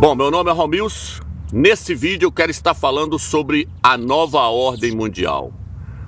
Bom, meu nome é Romilson. Nesse vídeo eu quero estar falando sobre a nova ordem mundial.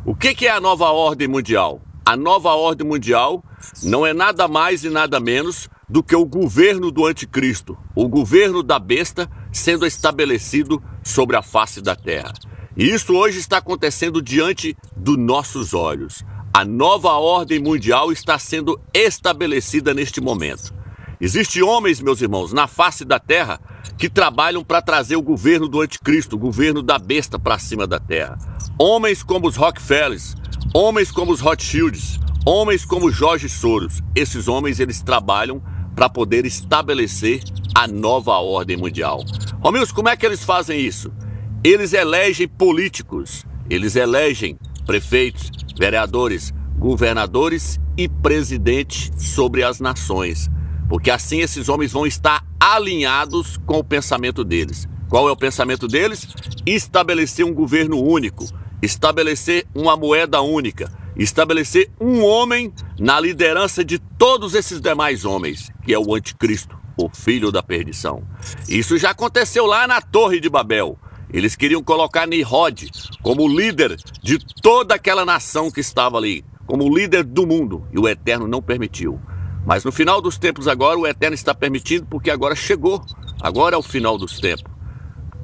O que é a nova ordem mundial? A nova ordem mundial não é nada mais e nada menos do que o governo do anticristo, o governo da besta sendo estabelecido sobre a face da terra. E isso hoje está acontecendo diante dos nossos olhos. A nova ordem mundial está sendo estabelecida neste momento. Existem homens, meus irmãos, na face da terra que trabalham para trazer o governo do anticristo, o governo da besta para cima da terra. Homens como os Rockefellers, homens como os Rothschilds, homens como Jorge Soros. Esses homens, eles trabalham para poder estabelecer a nova ordem mundial. Romilson, como é que eles fazem isso? Eles elegem políticos, eles elegem prefeitos, vereadores, governadores e presidente sobre as nações. Porque assim esses homens vão estar alinhados com o pensamento deles. Qual é o pensamento deles? Estabelecer um governo único, estabelecer uma moeda única, estabelecer um homem na liderança de todos esses demais homens, que é o anticristo, o filho da perdição. Isso já aconteceu lá na Torre de Babel. Eles queriam colocar Nimrod como líder de toda aquela nação que estava ali, como líder do mundo, e o Eterno não permitiu. Mas no final dos tempos agora, o Eterno está permitindo, porque agora chegou, agora é o final dos tempos.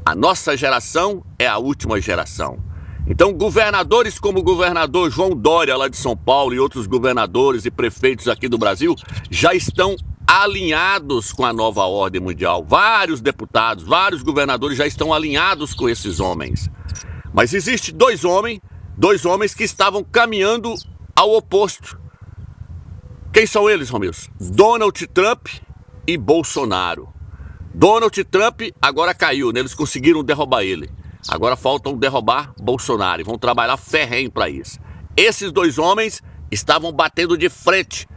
A nossa geração é a última geração. Então, governadores como o governador João Dória, lá de São Paulo, e outros governadores e prefeitos aqui do Brasil, já estão alinhados com a nova ordem mundial. Vários deputados, vários governadores já estão alinhados com esses homens. Mas existem dois homens que estavam caminhando ao oposto. Quem são eles, Romilson? Donald Trump e Bolsonaro. Donald Trump agora caiu, né? Eles conseguiram derrubar ele. Agora faltam derrubar Bolsonaro e vão trabalhar ferrenho para isso. Esses dois homens estavam batendo de frente.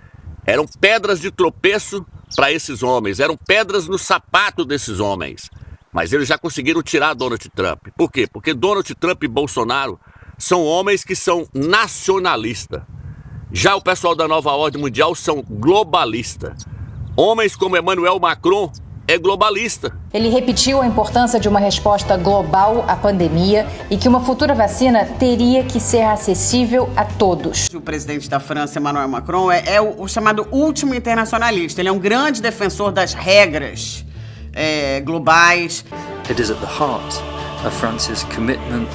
Eram pedras de tropeço para esses homens. Eram pedras no sapato desses homens. Mas eles já conseguiram tirar Donald Trump. Por quê? Porque Donald Trump e Bolsonaro são homens que são nacionalistas. Já o pessoal da nova ordem mundial são globalistas. Homens como Emmanuel Macron é globalista. Ele repetiu a importância de uma resposta global à pandemia e que uma futura vacina teria que ser acessível a todos. O presidente da França, Emmanuel Macron, é o chamado último internacionalista. Ele é um grande defensor das regras globais. It is at the heart of France's commitment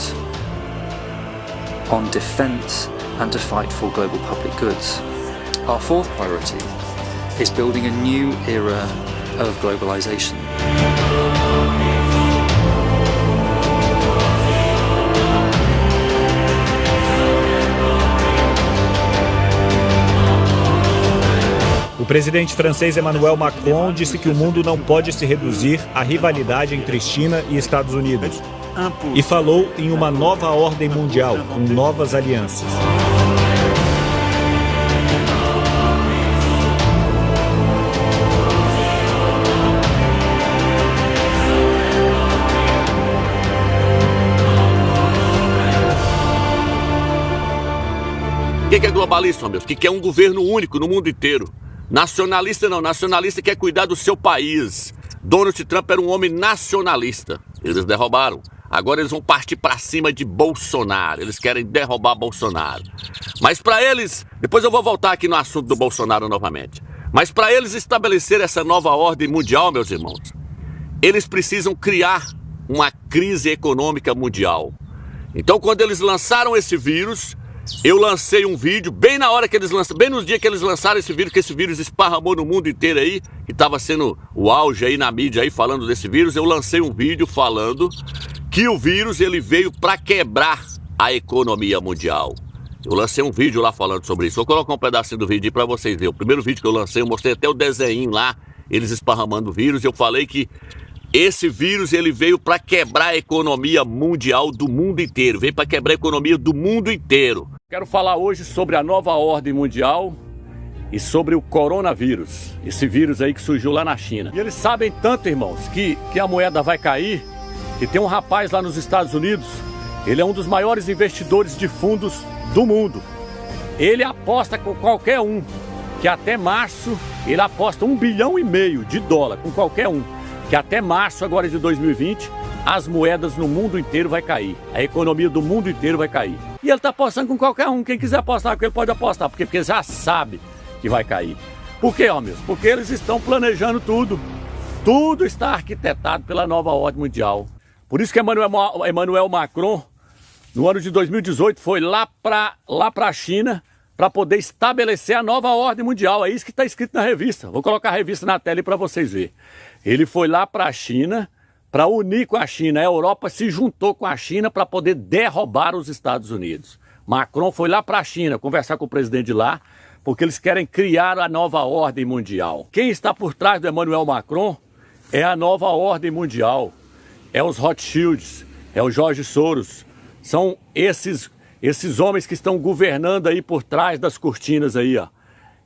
on defense and to fight for global public goods. Our fourth priority is building a new era of globalization. O presidente francês Emmanuel Macron disse que o mundo não pode se reduzir à rivalidade entre China e Estados Unidos. E falou em uma nova ordem mundial, com novas alianças. O que é globalista, meu? O que é um governo único no mundo inteiro? Nacionalista não, nacionalista quer cuidar do seu país. Donald Trump era um homem nacionalista. Eles derrubaram. Agora eles vão partir para cima de Bolsonaro. Eles querem derrubar Bolsonaro. Mas para eles, depois eu vou voltar aqui no assunto do Bolsonaro novamente. Mas para eles estabelecer essa nova ordem mundial, meus irmãos, eles precisam criar uma crise econômica mundial. Então, quando eles lançaram esse vírus, eu lancei um vídeo bem na hora que eles lançaram, bem no dia que eles lançaram esse vírus, que esse vírus esparramou no mundo inteiro aí, que estava sendo o auge aí na mídia aí falando desse vírus. Eu lancei um vídeo falando que o vírus ele veio para quebrar a economia mundial. Eu lancei um vídeo lá falando sobre isso. Vou colocar um pedacinho do vídeo aí para vocês verem. O primeiro vídeo que eu lancei, eu mostrei até o desenho lá, eles esparramando o vírus. Eu falei que esse vírus ele veio para quebrar a economia mundial do mundo inteiro. Veio para quebrar a economia do mundo inteiro. Quero falar hoje sobre a nova ordem mundial e sobre o coronavírus. Esse vírus aí que surgiu lá na China. E eles sabem tanto, irmãos, que a moeda vai cair, que tem um rapaz lá nos Estados Unidos, ele é um dos maiores investidores de fundos do mundo. Ele aposta com qualquer um, que até março ele aposta 1,5 bilhão de dólar com qualquer um. que até março agora de 2020, as moedas no mundo inteiro vai cair. A economia do mundo inteiro vai cair. E ele está apostando com qualquer um. Quem quiser apostar, porque ele pode apostar. Porque já sabe que vai cair. Por quê, ó, meus? Porque eles estão planejando tudo. Tudo está arquitetado pela nova ordem mundial. Por isso que Emmanuel Macron, no ano de 2018, foi lá para a China para poder estabelecer a nova ordem mundial. É isso que está escrito na revista. Vou colocar a revista na tela para vocês verem. Ele foi lá para a China para unir com a China. A Europa se juntou com a China para poder derrubar os Estados Unidos. Macron foi lá para a China conversar com o presidente de lá, porque eles querem criar a nova ordem mundial. Quem está por trás do Emmanuel Macron é a nova ordem mundial. É os Rothschilds, é o George Soros. São esses homens que estão governando aí por trás das cortinas aí, ó.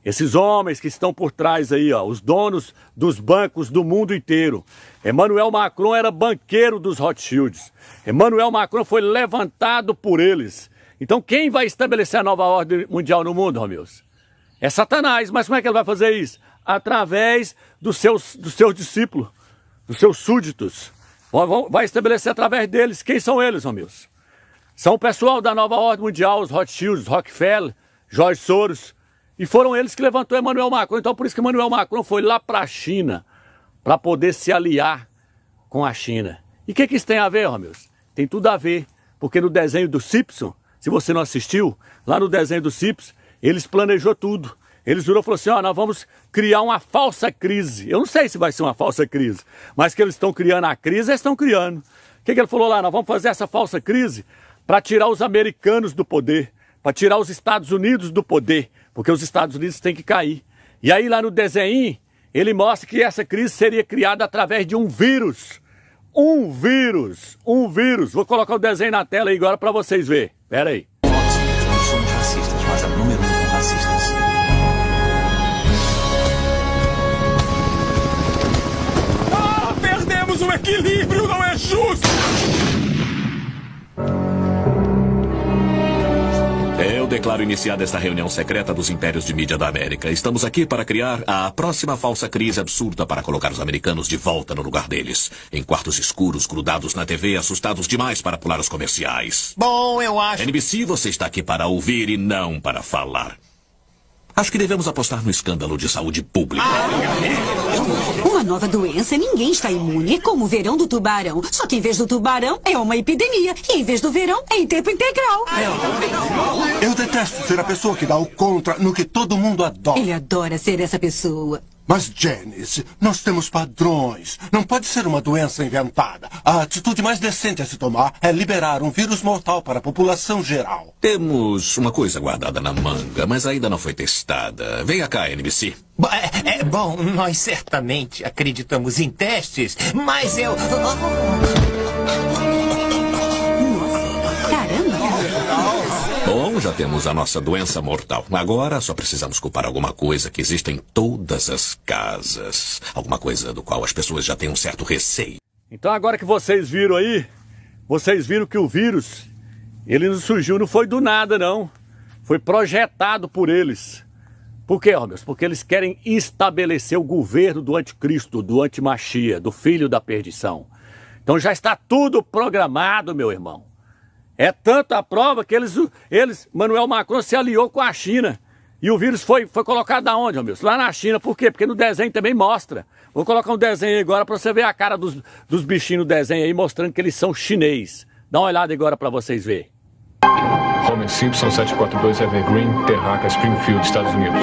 Esses homens que estão por trás aí, ó, os donos dos bancos do mundo inteiro. Emmanuel Macron era banqueiro dos Rothschilds. Emmanuel Macron foi levantado por eles. Então quem vai estabelecer a nova ordem mundial no mundo, Romilson? É Satanás. Mas como é que ele vai fazer isso? Através dos seus discípulos, dos seus súditos. Vai estabelecer através deles. Quem são eles, Romilson? São o pessoal da nova ordem mundial, os Rothschilds, Rockefeller, George Soros. E foram eles que levantou Emmanuel Macron. Então por isso que Emmanuel Macron foi lá para a China, para poder se aliar com a China. E o que isso tem a ver, Romilson? Tem tudo a ver, porque no desenho do Simpson, se você não assistiu, lá no desenho do Simpson, eles planejou tudo. Eles virou e falou assim, ó, nós vamos criar uma falsa crise. Eu não sei se vai ser uma falsa crise, mas que eles estão criando a crise, eles estão criando. O que ele falou lá? Nós vamos fazer essa falsa crise para tirar os americanos do poder, para tirar os Estados Unidos do poder, porque os Estados Unidos têm que cair. E aí lá no desenho, ele mostra que essa crise seria criada através de um vírus. Um vírus. Vou colocar o desenho na tela aí agora para vocês verem. Pera aí. Não somos racistas, mas a número 1 com racistas. Perdemos o equilíbrio, não é justo! Eu declaro iniciada esta reunião secreta dos impérios de mídia da América. Estamos aqui para criar a próxima falsa crise absurda para colocar os americanos de volta no lugar deles. Em quartos escuros, grudados na TV, assustados demais para pular os comerciais. Bom, eu acho... NBC, você está aqui para ouvir e não para falar. Acho que devemos apostar no escândalo de saúde pública. Uma nova doença, ninguém está imune. É como o verão do tubarão. Só que em vez do tubarão, é uma epidemia. E em vez do verão, é em tempo integral. Eu detesto ser a pessoa que dá o contra no que todo mundo adora. Ele adora ser essa pessoa. Mas, Janice, nós temos padrões. Não pode ser uma doença inventada. A atitude mais decente a se tomar é liberar um vírus mortal para a população geral. Temos uma coisa guardada na manga, mas ainda não foi testada. Venha cá, NBC. Bom, nós certamente acreditamos em testes, mas eu... Bom, já temos a nossa doença mortal. Agora só precisamos culpar alguma coisa que existe em todas as casas. Alguma coisa do qual as pessoas já têm um certo receio. Então agora que vocês viram aí, vocês viram que o vírus, ele não surgiu, não foi do nada não. Foi projetado por eles. Por quê, Romilson? Porque eles querem estabelecer o governo do anticristo, do antimachia, do filho da perdição. Então já está tudo programado, meu irmão. É tanta a prova que Emmanuel Macron se aliou com a China. E o vírus foi colocado aonde, Romilson? Lá na China. Por quê? Porque no desenho também mostra. Vou colocar um desenho aí agora para você ver a cara dos bichinhos no desenho aí, mostrando que eles são chinês. Dá uma olhada agora para vocês verem. Homer Simpson, 742 Evergreen, Terraca, Springfield, Estados Unidos.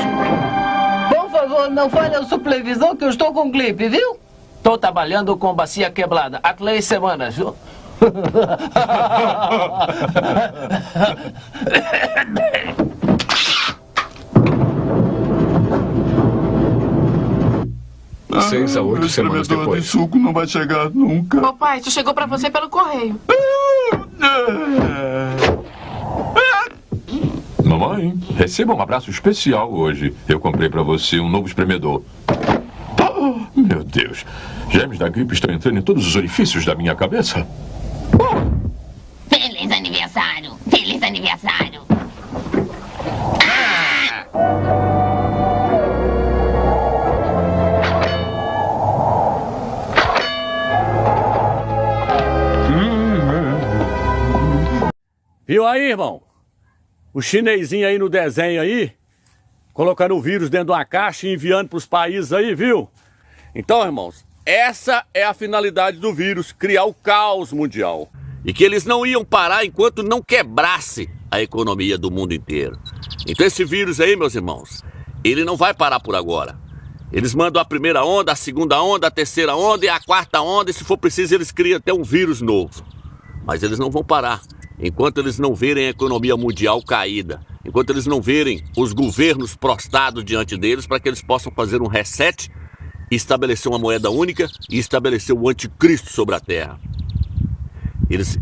Por favor, não falhe a supervisão que eu estou com gripe, viu? Estou trabalhando com bacia quebrada há 3 semanas, viu? Seis a 8 semanas depois. De suco não vai chegar nunca. Papai, isso chegou pra você pelo correio. Mamãe, receba um abraço especial hoje. Eu comprei pra você um novo espremedor. Meu Deus, germes da gripe estão entrando em todos os orifícios da minha cabeça. Feliz aniversário! Feliz aniversário! Viu aí, irmão? O chinesinho aí no desenho aí, colocando o vírus dentro de uma caixa e enviando para os países aí, viu? Então, irmãos, essa é a finalidade do vírus, criar o caos mundial. E que eles não iam parar enquanto não quebrasse a economia do mundo inteiro. Então esse vírus aí, meus irmãos, ele não vai parar por agora. Eles mandam a primeira onda, a segunda onda, a terceira onda e a quarta onda, e se for preciso eles criam até um vírus novo. Mas eles não vão parar enquanto eles não verem a economia mundial caída, enquanto eles não verem os governos prostrados diante deles para que eles possam fazer um reset, estabelecer uma moeda única e estabelecer o anticristo sobre a terra.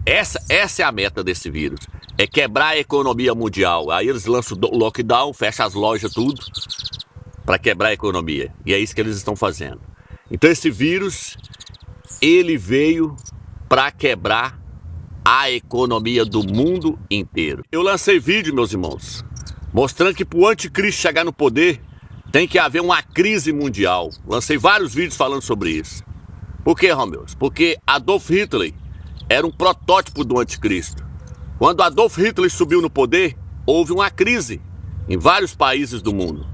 Essa é a meta desse vírus, é quebrar a economia mundial. Aí eles lançam o lockdown, fecham as lojas, tudo, para quebrar a economia. E é isso que eles estão fazendo. Então esse vírus, ele veio para quebrar a economia do mundo inteiro. Eu lancei vídeo, meus irmãos, mostrando que para o anticristo chegar no poder, tem que haver uma crise mundial. Lancei vários vídeos falando sobre isso. Por quê, Romeu? Porque Adolf Hitler era um protótipo do anticristo. Quando Adolf Hitler subiu no poder, houve uma crise em vários países do mundo.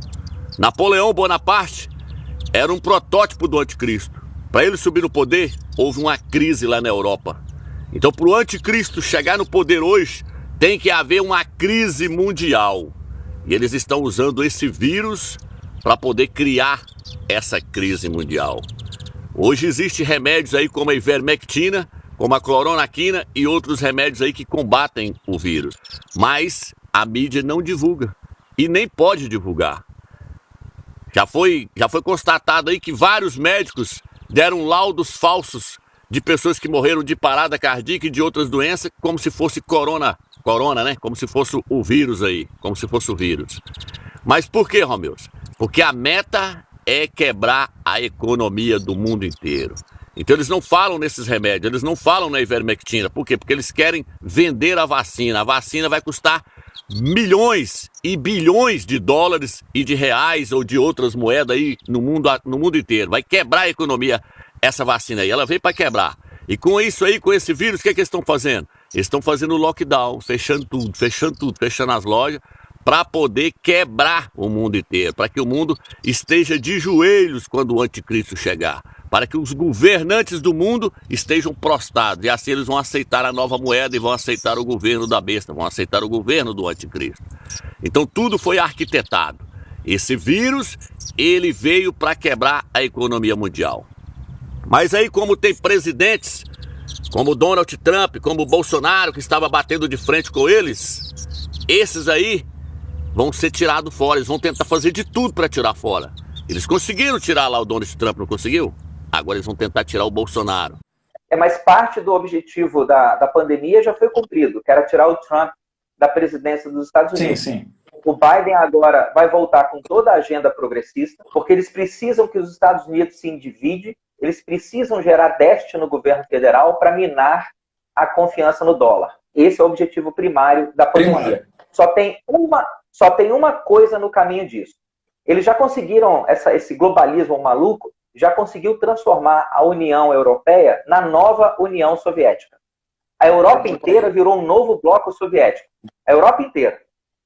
Napoleão Bonaparte era um protótipo do anticristo. Para ele subir no poder, houve uma crise lá na Europa. Então, para o anticristo chegar no poder hoje, tem que haver uma crise mundial. E eles estão usando esse vírus para poder criar essa crise mundial. Hoje existem remédios aí como a ivermectina, como a cloronaquina e outros remédios aí que combatem o vírus. Mas a mídia não divulga e nem pode divulgar. Já foi constatado aí que vários médicos deram laudos falsos de pessoas que morreram de parada cardíaca e de outras doenças, como se fosse corona, né? Como se fosse o vírus aí, como se fosse o vírus. Mas por que, Romeu? Porque a meta é quebrar a economia do mundo inteiro. Então eles não falam nesses remédios, eles não falam na ivermectina. Por quê? Porque eles querem vender a vacina. A vacina vai custar milhões e bilhões de dólares e de reais ou de outras moedas aí no mundo inteiro. Vai quebrar a economia essa vacina aí. Ela veio para quebrar. E com isso aí, com esse vírus, o que eles estão fazendo? Eles estão fazendo lockdown, fechando tudo, fechando as lojas, para poder quebrar o mundo inteiro, para que o mundo esteja de joelhos quando o anticristo chegar, para que os governantes do mundo estejam prostrados, e assim eles vão aceitar a nova moeda e vão aceitar o governo da besta, vão aceitar o governo do anticristo. Então tudo foi arquitetado. Esse vírus, ele veio para quebrar a economia mundial. Mas aí, como tem presidentes como Donald Trump, como Bolsonaro, que estava batendo de frente com eles, esses aí vão ser tirados fora, eles vão tentar fazer de tudo para tirar fora. Eles conseguiram tirar lá o Donald Trump, não conseguiu? Agora eles vão tentar tirar o Bolsonaro. Mas parte do objetivo da pandemia já foi cumprido, que era tirar o Trump da presidência dos Estados Unidos. Sim. O Biden agora vai voltar com toda a agenda progressista, porque eles precisam que os Estados Unidos se individem, eles precisam gerar déficit no governo federal para minar a confiança no dólar. Esse é o objetivo primário da pandemia. Só tem uma coisa no caminho disso. Eles já conseguiram, esse globalismo maluco, já conseguiu transformar a União Europeia na nova União Soviética. A Europa inteira virou um novo bloco soviético. A Europa inteira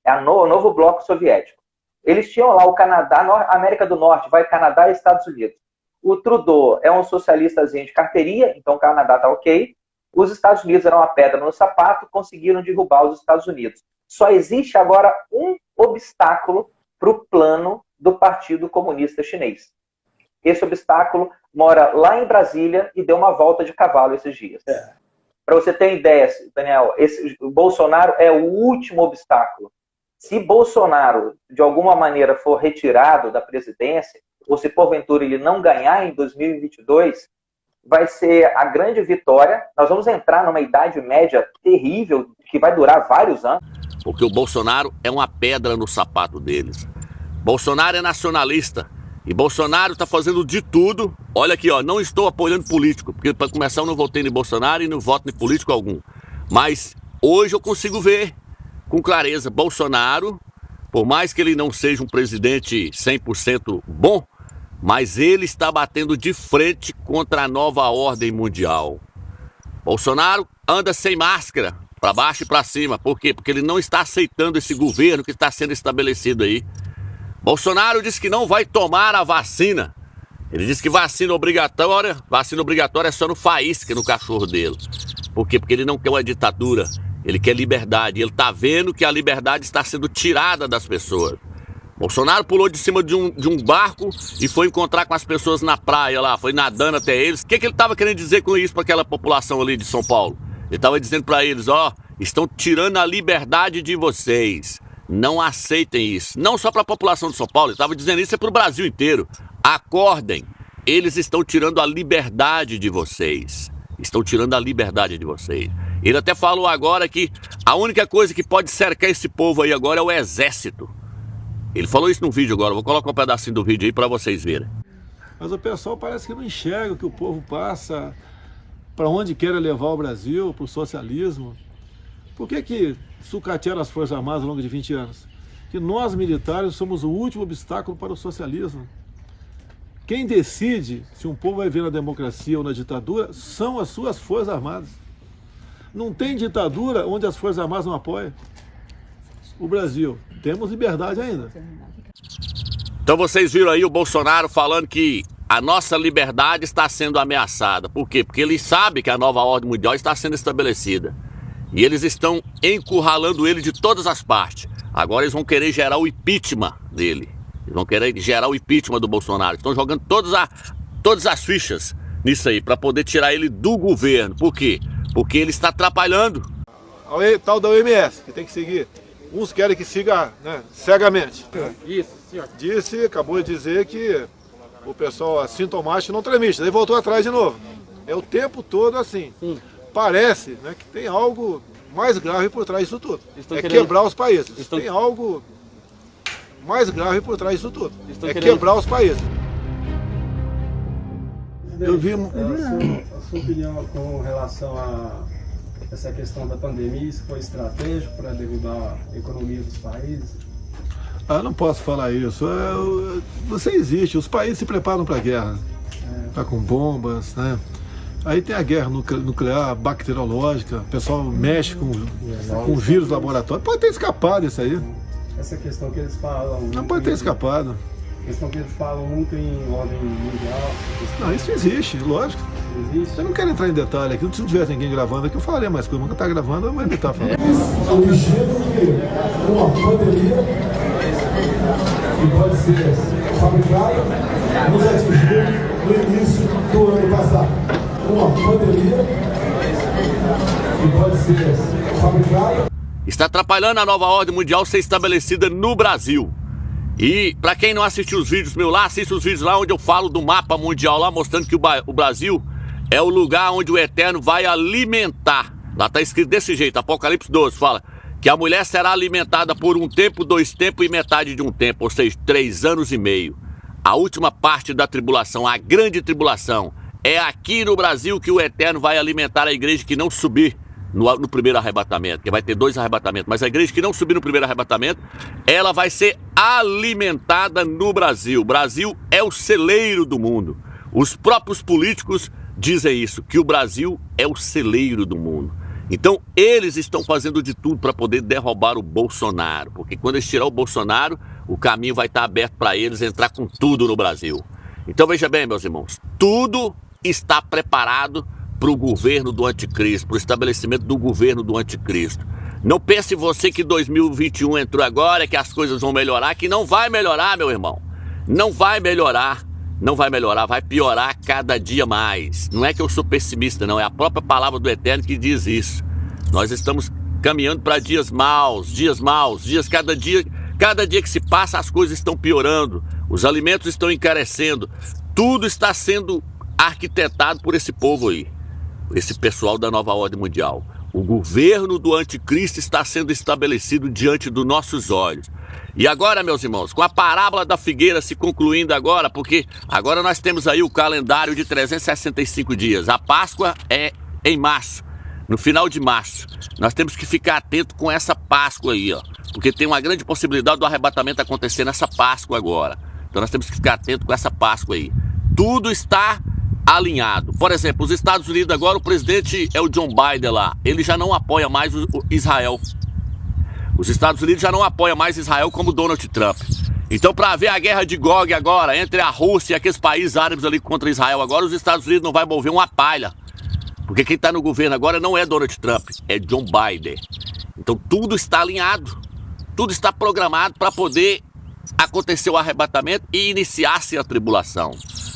é o novo bloco soviético. Eles tinham lá o Canadá, América do Norte, vai Canadá e Estados Unidos. O Trudeau é um socialistazinho de carteirinha, então o Canadá está ok. Os Estados Unidos eram uma pedra no sapato, conseguiram derrubar os Estados Unidos. Só existe agora um obstáculo para o plano do Partido Comunista Chinês. Esse obstáculo mora lá em Brasília e deu uma volta de cavalo esses dias. Para você ter ideia, Daniel, o Bolsonaro é o último obstáculo. Se Bolsonaro, de alguma maneira, for retirado da presidência, ou se porventura ele não ganhar em 2022, vai ser a grande vitória. Nós vamos entrar numa idade média terrível, que vai durar vários anos. Porque o Bolsonaro é uma pedra no sapato deles. Bolsonaro é nacionalista. E Bolsonaro está fazendo de tudo. Olha aqui, ó, não estou apoiando político, porque para começar eu não votei em Bolsonaro e não voto em político algum. Mas hoje eu consigo ver com clareza, Bolsonaro, por mais que ele não seja um presidente 100% bom, mas ele está batendo de frente contra a nova ordem mundial. Bolsonaro anda sem máscara, para baixo e para cima. Por quê? Porque ele não está aceitando esse governo que está sendo estabelecido aí. Bolsonaro disse que não vai tomar a vacina. Ele disse que vacina obrigatória é só no faísca, no cachorro dele. Por quê? Porque ele não quer uma ditadura, ele quer liberdade. Ele está vendo que a liberdade está sendo tirada das pessoas. Bolsonaro pulou de cima de um barco e foi encontrar com as pessoas na praia lá, foi nadando até eles. O que ele estava querendo dizer com isso para aquela população ali de São Paulo? Ele estava dizendo para eles, estão tirando a liberdade de vocês. Não aceitem isso. Não só para a população de São Paulo, ele estava dizendo isso para o Brasil inteiro. Acordem, eles estão tirando a liberdade de vocês. Estão tirando a liberdade de vocês. Ele até falou agora que a única coisa que pode cercar esse povo aí agora é o exército. Ele falou isso no vídeo agora, vou colocar um pedacinho do vídeo aí para vocês verem. Mas o pessoal parece que não enxerga o que o povo passa, para onde quer levar o Brasil, para o socialismo. Por que sucatearam as Forças Armadas ao longo de 20 anos? Que nós, militares, somos o último obstáculo para o socialismo. Quem decide se um povo vai viver na democracia ou na ditadura são as suas Forças Armadas. Não tem ditadura onde as Forças Armadas não apoiam. O Brasil, temos liberdade ainda. Então vocês viram aí o Bolsonaro falando que a nossa liberdade está sendo ameaçada. Por quê? Porque ele sabe que a nova ordem mundial está sendo estabelecida. E eles estão encurralando ele de todas as partes. Agora eles vão querer gerar o impeachment dele. Eles vão querer gerar o impeachment do Bolsonaro. Estão jogando todas as fichas nisso aí, para poder tirar ele do governo. Por quê? Porque ele está atrapalhando. A tal da OMS, que tem que seguir. Uns querem que siga, né, cegamente. Isso, senhor. Acabou de dizer que o pessoal assintomático não transmite. Daí voltou atrás de novo. É o tempo todo assim. Parece, né, que tem algo mais grave por trás disso tudo. Quebrar os países. Tem algo mais grave por trás disso tudo. Quebrar os países. Eu vi a sua opinião com relação a essa questão da pandemia, isso foi estratégico para derrubar a economia dos países? Não posso falar isso. Você existe, os países se preparam para a guerra. Tá com bombas, né? Aí tem a guerra nuclear, bacteriológica, o pessoal mexe com vírus laboratório. Pode ter escapado isso aí. Essa questão que eles falam... Não pode ter escapado. A questão que eles falam muito em ordem mundial... Não, isso existe, lógico. Eu não quero entrar em detalhe aqui, se não tivesse ninguém gravando aqui, eu falaria mais coisa, mas quando tá gravando, eu vou evitar falar. O destino de uma pandemia que pode ser fabricada nos atingiu no início do ano passado. Uma pandemia que pode ser fabricada. Está atrapalhando a nova ordem mundial ser estabelecida no Brasil. E para quem não assistiu os vídeos meus lá, assista os vídeos lá onde eu falo do mapa mundial lá, mostrando que o Brasil é o lugar onde o Eterno vai alimentar. Lá está escrito desse jeito, Apocalipse 12, fala que a mulher será alimentada por 1 tempo, 2 tempos e metade de 1 tempo, ou seja, 3 anos e meio. A última parte da tribulação, a grande tribulação, é aqui no Brasil que o Eterno vai alimentar a igreja que não subir no primeiro arrebatamento, que vai ter 2 arrebatamentos, mas a igreja que não subir no primeiro arrebatamento, ela vai ser alimentada no Brasil. O Brasil é o celeiro do mundo. Os próprios políticos dizem isso, que o Brasil é o celeiro do mundo. Então eles estão fazendo de tudo para poder derrubar o Bolsonaro, porque quando eles tirar o Bolsonaro, o caminho vai estar aberto para eles entrar com tudo no Brasil. Então veja bem, meus irmãos, tudo está preparado para o governo do anticristo, para o estabelecimento do governo do anticristo. Não pense você que 2021 entrou agora, que as coisas vão melhorar, que não vai melhorar, meu irmão. Não vai melhorar, não vai melhorar, vai piorar cada dia mais. Não é que eu sou pessimista, não, é a própria palavra do Eterno que diz isso. Nós estamos caminhando para dias maus, cada dia que se passa as coisas estão piorando, os alimentos estão encarecendo, tudo está sendo arquitetado por esse povo aí. Esse pessoal da nova ordem mundial. O governo do anticristo está sendo estabelecido diante dos nossos olhos. E agora, meus irmãos, com a parábola da figueira se concluindo agora, porque agora nós temos aí o calendário de 365 dias. A Páscoa é em março, no final de março. Nós temos que ficar atento com essa Páscoa aí, ó, porque tem uma grande possibilidade do arrebatamento acontecer nessa Páscoa agora. Então nós temos que ficar atento com essa Páscoa aí. Tudo está alinhado. Por exemplo, os Estados Unidos agora, o presidente é o John Biden lá, ele já não apoia mais o Israel. Os Estados Unidos já não apoiam mais Israel como Donald Trump. Então, para haver a guerra de Gog agora, entre a Rússia e aqueles países árabes ali contra Israel agora, os Estados Unidos não vai mover uma palha. Porque quem está no governo agora não é Donald Trump, é John Biden. Então, tudo está alinhado, tudo está programado para poder acontecer o arrebatamento e iniciar-se a tribulação.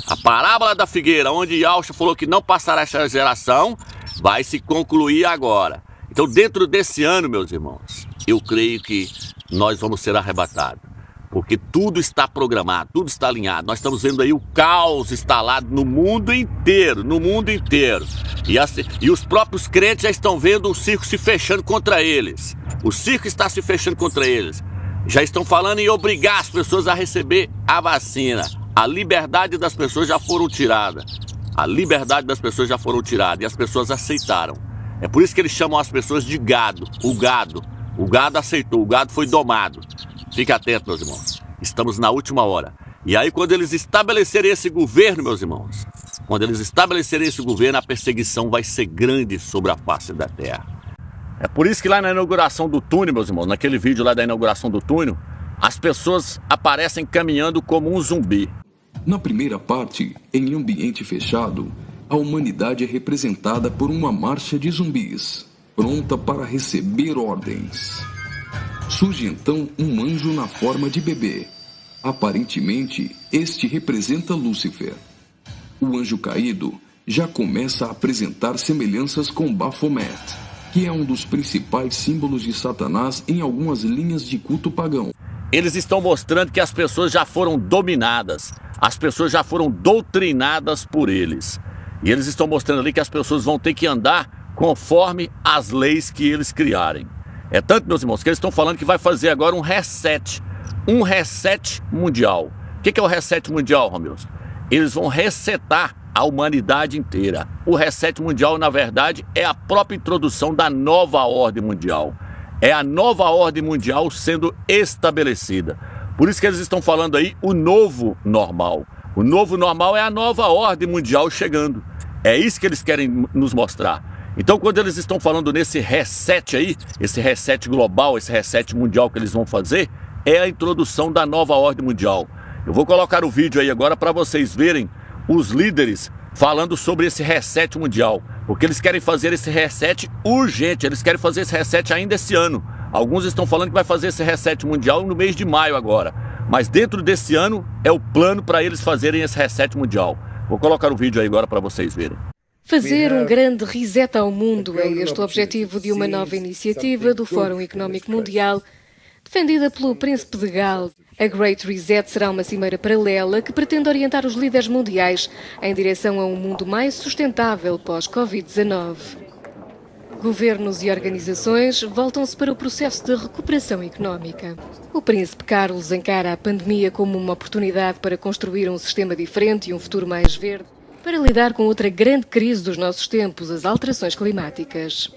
A parábola da figueira, onde Yahshua falou que não passará essa geração, vai se concluir agora. Então, dentro desse ano, meus irmãos, eu creio que nós vamos ser arrebatados. Porque tudo está programado, tudo está alinhado. Nós estamos vendo aí o caos instalado no mundo inteiro, E os próprios crentes já estão vendo o circo se fechando contra eles. O circo está se fechando contra eles. Já estão falando em obrigar as pessoas a receber a vacina. A liberdade das pessoas já foram tirada. E as pessoas aceitaram. É por isso que eles chamam as pessoas de gado. O gado aceitou, o gado foi domado. Fique atento, meus irmãos. Estamos na última hora. E aí, quando eles estabelecerem esse governo, meus irmãos, a perseguição vai ser grande sobre a face da terra. É por isso que lá na inauguração do túnel, meus irmãos, naquele vídeo lá da inauguração do túnel, as pessoas aparecem caminhando como um zumbi. Na primeira parte, em ambiente fechado, a humanidade é representada por uma marcha de zumbis, pronta para receber ordens. Surge então um anjo na forma de bebê. Aparentemente, este representa Lúcifer. O anjo caído já começa a apresentar semelhanças com Baphomet, que é um dos principais símbolos de Satanás em algumas linhas de culto pagão. Eles estão mostrando que as pessoas já foram dominadas, as pessoas já foram doutrinadas por eles. E eles estão mostrando ali que as pessoas vão ter que andar conforme as leis que eles criarem. É tanto, meus irmãos, que eles estão falando que vai fazer agora um reset mundial. O que é o reset mundial, Romilson? Eles vão resetar a humanidade inteira. O reset mundial, na verdade, é a própria introdução da nova ordem mundial. É a nova ordem mundial sendo estabelecida. Por isso que eles estão falando aí o novo normal. O novo normal é a nova ordem mundial chegando. É isso que eles querem nos mostrar. Então, quando eles estão falando nesse reset aí, esse reset global, esse reset mundial que eles vão fazer, é a introdução da nova ordem mundial. Eu vou colocar o vídeo aí agora para vocês verem os líderes falando sobre esse reset mundial. Porque eles querem fazer esse reset urgente, eles querem fazer esse reset ainda esse ano. Alguns estão falando que vai fazer esse reset mundial no mês de maio agora. Mas dentro desse ano é o plano para eles fazerem esse reset mundial. Vou colocar o vídeo aí agora para vocês verem. Fazer um grande reset ao mundo é este o objetivo de uma nova iniciativa do Fórum Económico Mundial, defendida pelo Príncipe de Gales. A Great Reset será uma cimeira paralela que pretende orientar os líderes mundiais em direção a um mundo mais sustentável pós-Covid-19. Governos e organizações voltam-se para o processo de recuperação económica. O Príncipe Carlos encara a pandemia como uma oportunidade para construir um sistema diferente e um futuro mais verde, para lidar com outra grande crise dos nossos tempos, as alterações climáticas.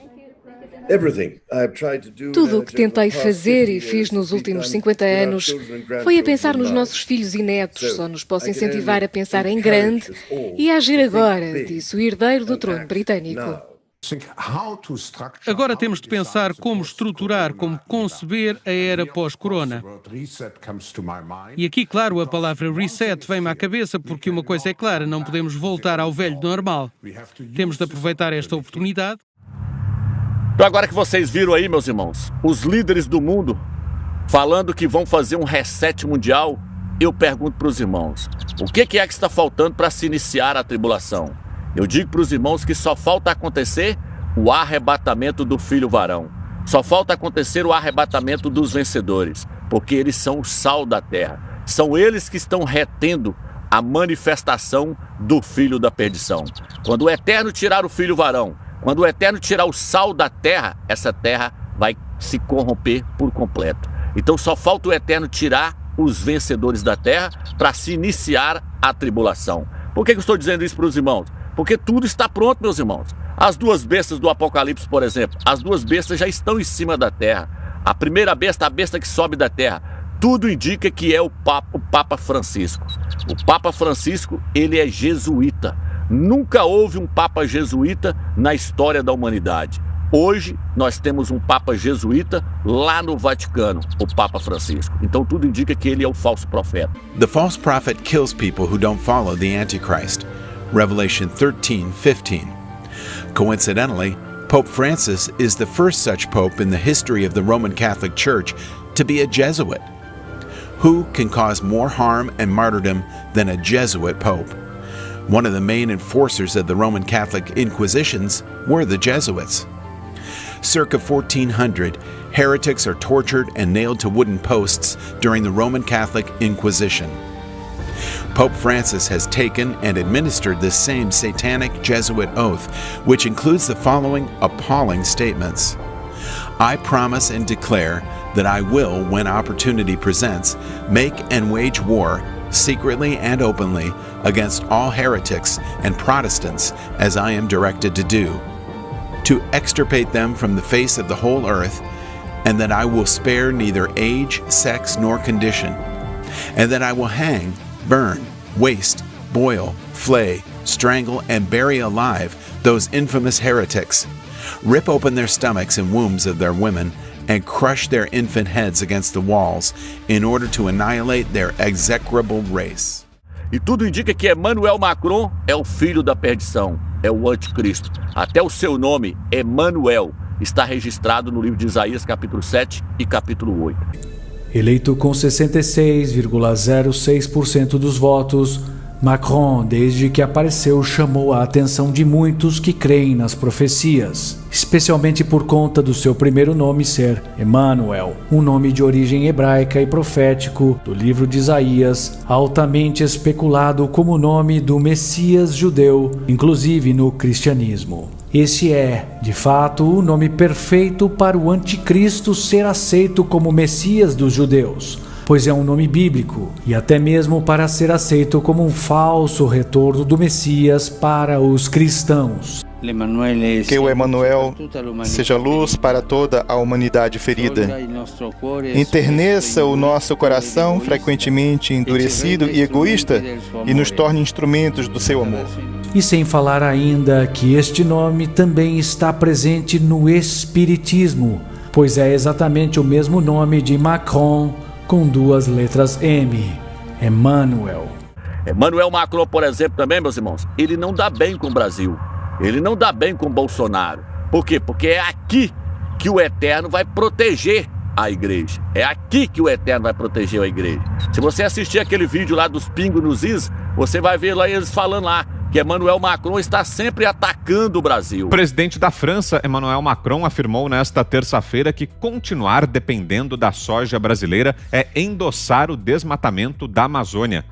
Tudo o que tentei fazer e fiz nos últimos 50 anos foi a pensar nos nossos filhos e netos. Só nos posso incentivar a pensar em grande e a agir agora, disse o herdeiro do trono britânico. Agora temos de pensar como estruturar, como conceber a era pós-corona. E aqui, claro, a palavra reset vem-me à cabeça porque uma coisa é clara, não podemos voltar ao velho normal. Temos de aproveitar esta oportunidade. Então agora que vocês viram aí, meus irmãos, os líderes do mundo falando que vão fazer um reset mundial, eu pergunto para os irmãos, o que é que está faltando para se iniciar a tribulação? Eu digo para os irmãos que só falta acontecer o arrebatamento do filho varão. Só falta acontecer o arrebatamento dos vencedores, porque eles são o sal da terra. São eles que estão retendo a manifestação do filho da perdição. Quando o Eterno tirar o filho varão, quando o Eterno tirar o sal da terra, essa terra vai se corromper por completo. Então só falta o Eterno tirar os vencedores da terra para se iniciar a tribulação. Por que eu estou dizendo isso para os irmãos? Porque tudo está pronto, meus irmãos. As duas bestas do Apocalipse, por exemplo, as duas bestas já estão em cima da terra. A primeira besta, a besta que sobe da terra. Tudo indica que é o Papa Francisco. O Papa Francisco, ele é jesuíta. Nunca houve um Papa jesuíta na história da humanidade. Hoje nós temos um Papa jesuíta lá no Vaticano, o Papa Francisco. Então tudo indica que ele é o falso profeta. The false prophet kills people who don't follow the Antichrist. Revelation 13:15. Coincidentally, Pope Francis is the first such pope in the history of the Roman Catholic Church to be a Jesuit. Who can cause more harm and martyrdom than a Jesuit pope? One of the main enforcers of the Roman Catholic Inquisitions were the Jesuits. Circa 1400, heretics are tortured and nailed to wooden posts during the Roman Catholic Inquisition. Pope Francis has taken and administered this same satanic Jesuit oath, which includes the following appalling statements. I promise and declare that I will, when opportunity presents, make and wage war, secretly and openly, against all heretics and Protestants, as I am directed to do, to extirpate them from the face of the whole earth, and that I will spare neither age, sex, nor condition, and that I will hang, burn, waste, boil, flay, strangle, and bury alive those infamous heretics, rip open their stomachs and wombs of their women, and crush their infant heads against the walls in order to annihilate their execrable race. E tudo indica que Emmanuel Macron é o filho da perdição, é o anticristo. Até o seu nome, Emmanuel, está registrado no livro de Isaías, capítulo 7 e capítulo 8. Eleito com 66,06% dos votos, Macron, desde que apareceu, chamou a atenção de muitos que creem nas profecias, especialmente por conta do seu primeiro nome ser Emmanuel, um nome de origem hebraica e profético do livro de Isaías, altamente especulado como nome do Messias judeu, inclusive no cristianismo. Esse é, de fato, o nome perfeito para o anticristo ser aceito como Messias dos judeus, pois é um nome bíblico, e até mesmo para ser aceito como um falso retorno do Messias para os cristãos. Que o Emmanuel seja luz para toda a humanidade ferida. Enterneça o nosso coração, frequentemente endurecido e egoísta, e nos torne instrumentos do seu amor. E sem falar ainda que este nome também está presente no Espiritismo, pois é exatamente o mesmo nome de Macron, com duas letras M, Emmanuel. Emmanuel Macron, por exemplo, também, meus irmãos, ele não dá bem com o Brasil. Ele não dá bem com o Bolsonaro. Por quê? Porque é aqui que o Eterno vai proteger a igreja. É aqui que o Eterno vai proteger a igreja. Se você assistir aquele vídeo lá dos pingos nos is, você vai ver lá eles falando lá que Emmanuel Macron está sempre atacando o Brasil. O presidente da França, Emmanuel Macron, afirmou nesta terça-feira que continuar dependendo da soja brasileira é endossar o desmatamento da Amazônia.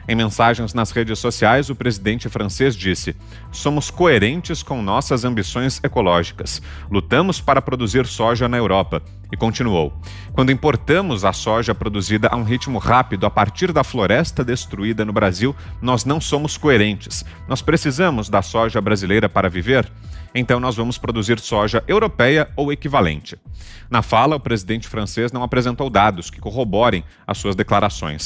Em mensagens nas redes sociais, o presidente francês disse: somos coerentes com nossas ambições ecológicas. Lutamos para produzir soja na Europa. E continuou: quando importamos a soja produzida a um ritmo rápido a partir da floresta destruída no Brasil, nós não somos coerentes. Nós precisamos da soja brasileira para viver? Então nós vamos produzir soja europeia ou equivalente. Na fala, o presidente francês não apresentou dados que corroborem as suas declarações.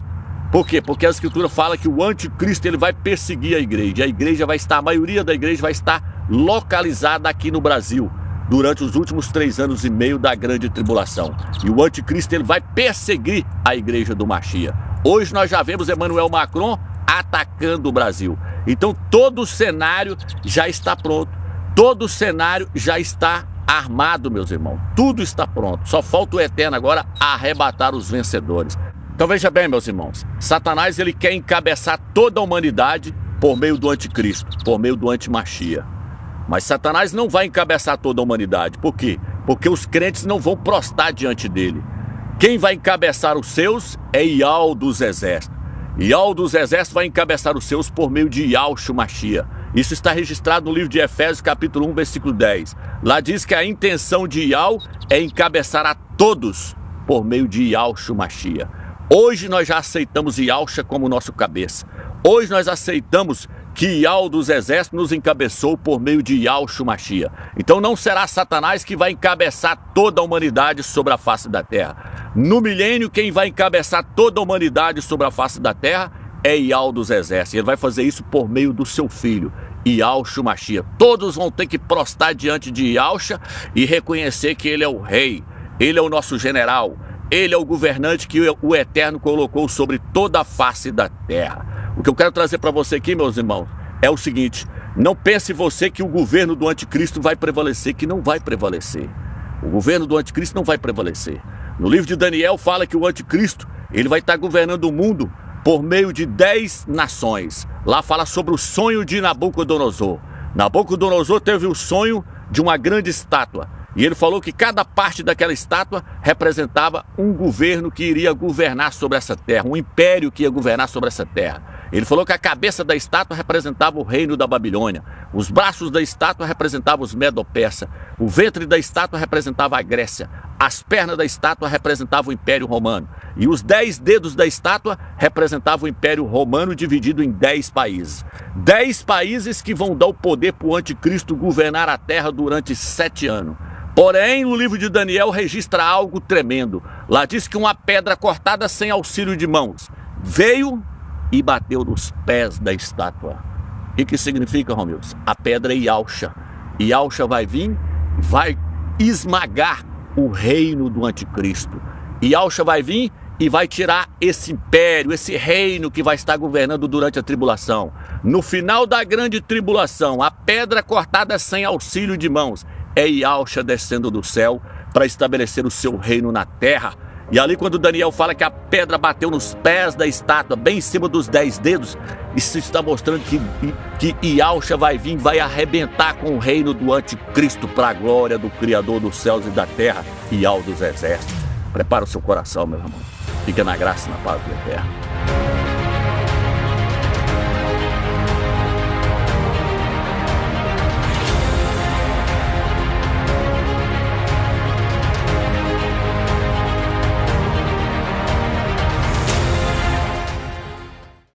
Por quê? Porque a Escritura fala que o anticristo ele vai perseguir a igreja. A igreja vai estar, a maioria da igreja vai estar localizada aqui no Brasil durante os últimos 3 anos e meio da grande tribulação. E o anticristo ele vai perseguir a igreja do Mashiach. Hoje nós já vemos Emmanuel Macron atacando o Brasil. Então todo o cenário já está pronto. Todo o cenário já está armado, meus irmãos. Tudo está pronto. Só falta o Eterno agora arrebatar os vencedores. Então veja bem, meus irmãos, Satanás ele quer encabeçar toda a humanidade por meio do anticristo, por meio do antimachia. Mas Satanás não vai encabeçar toda a humanidade. Por quê? Porque os crentes não vão prostrar diante dele. Quem vai encabeçar os seus é Ial dos Exércitos. Ial dos Exércitos vai encabeçar os seus por meio de Yahshua Mashiach. Isso está registrado no livro de Efésios, capítulo 1, versículo 10. Lá diz que a intenção de Ial é encabeçar a todos por meio de Yahshua Mashiach. Hoje nós já aceitamos Yahshua como nosso cabeça. Hoje nós aceitamos que Ial dos Exércitos nos encabeçou por meio de Yahshua Mashiach. Então não será Satanás que vai encabeçar toda a humanidade sobre a face da terra. No milênio, quem vai encabeçar toda a humanidade sobre a face da terra é Ial dos Exércitos. Ele vai fazer isso por meio do seu filho. Yahushua Mashiach. Todos vão ter que prostrar diante de Yahushua e reconhecer que ele é o rei, ele é o nosso general, ele é o governante que o Eterno colocou sobre toda a face da terra. O que eu quero trazer para você aqui, meus irmãos, é o seguinte: não pense você que o governo do anticristo vai prevalecer, que não vai prevalecer. O governo do anticristo não vai prevalecer. No livro de Daniel fala que o anticristo, ele vai estar governando o mundo por meio de 10 nações. Lá fala sobre o sonho de Nabucodonosor. Nabucodonosor teve o sonho de uma grande estátua. E ele falou que cada parte daquela estátua representava um governo que iria governar sobre essa terra, um império que ia governar sobre essa terra. Ele falou que a cabeça da estátua representava o reino da Babilônia, os braços da estátua representavam os Medo-Persa, o ventre da estátua representava a Grécia, as pernas da estátua representavam o Império Romano e os 10 dedos da estátua representavam o Império Romano dividido em 10 países. 10 países que vão dar o poder para o anticristo governar a terra durante 7 anos. Porém, o livro de Daniel registra algo tremendo. Lá diz que uma pedra cortada sem auxílio de mãos veio e bateu nos pés da estátua. E que significa, Romilson? A pedra é Yahushua. E Yahushua vai vir, vai esmagar o reino do anticristo. E Yahushua vai vir e vai tirar esse império, esse reino que vai estar governando durante a tribulação. No final da grande tribulação, a pedra cortada sem auxílio de mãos é Yahushua descendo do céu para estabelecer o seu reino na terra. E ali quando Daniel fala que a pedra bateu nos pés da estátua, bem em cima dos 10 dedos, isso está mostrando que Yahushua vai vir, vai arrebentar com o reino do anticristo para a glória do Criador dos céus e da terra e ao dos exércitos. Prepara o seu coração, meu irmão. Fica na graça e na paz do Eterno.